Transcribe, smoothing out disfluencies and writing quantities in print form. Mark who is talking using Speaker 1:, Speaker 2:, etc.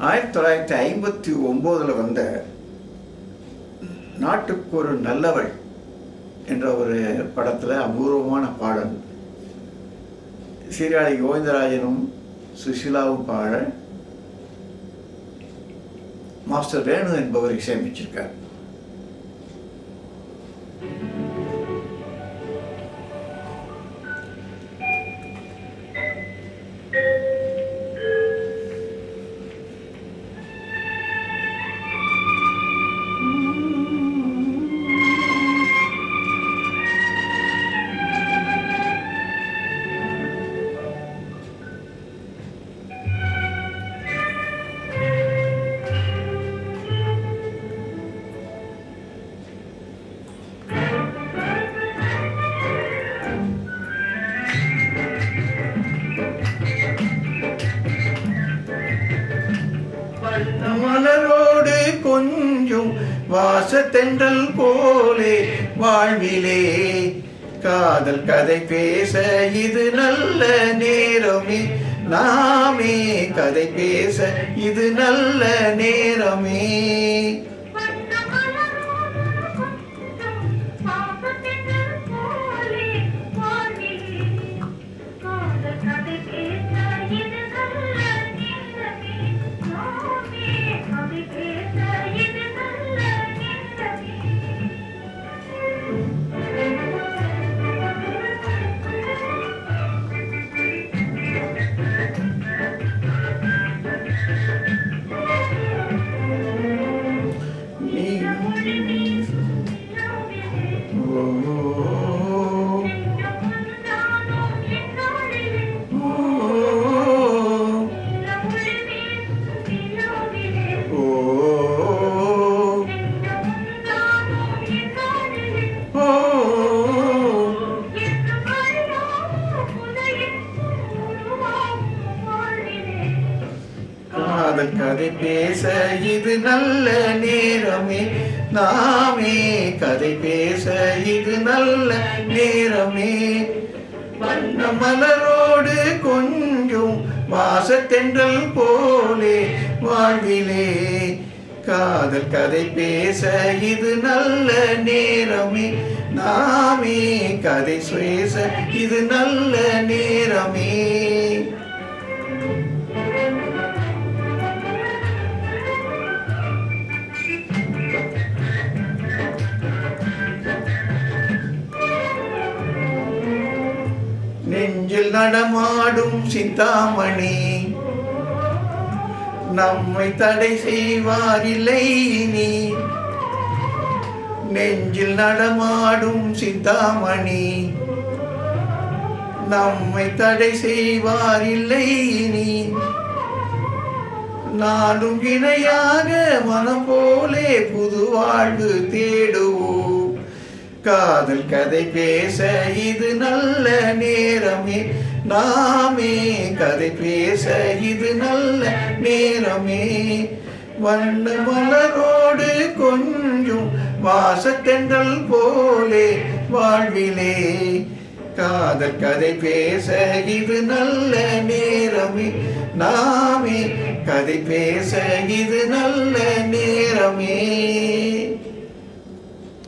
Speaker 1: 1959 வந்த நாட்டுக்கு ஒரு நல்லவள் என்ற ஒரு படத்தில் அபூர்வமான பாடல். சீர்காழி கோவிந்தராஜனும் சுஷிலாவும் பாட மாஸ்டர் வேணு என்பவர் இசையமைச்சிருக்கார். மலரோடு கொஞ்சம் வாசத்தென்றல் போலே வாழ்விலே காதல் கதை பேச இது நல்ல நேரமே. நாமே கதை பேச இது நல்ல நேரமே. காதல் கதை பேச இது நல்ல நேரமே. நாமே கதை பேச இது நல்ல நேரமே. வண்ண மலரோடு கொஞ்சம் வாசத்தென்றல் போலே வாழ்விலே காதல் கதை பேச இது நல்ல நேரமே. நாமே கதை பேச இது நல்ல நேரமே. நெஞ்சில் நடமாடும் சிந்தாமணி நம்மை தடை செய்வார் இல்லை நீ. நெஞ்சில் நடமாடும் சிந்தாமணி நம்மை தடை செய்வார் இல்லை நீ. நானும் இணையாக மனம் போலே புது வாழ்வு தேடுவோம். காதல் கதை பேச இது நல்ல நேரமே. நாமே கதை பேச இது நல்ல நேரமே. வண்ண மலரோடு கொஞ்சம் வாசத்தென்றல் போலே வாழ்விலே காதல் கதை பேச இது நல்ல நேரமே. நாமே கதை பேச இது நல்ல நேரமே.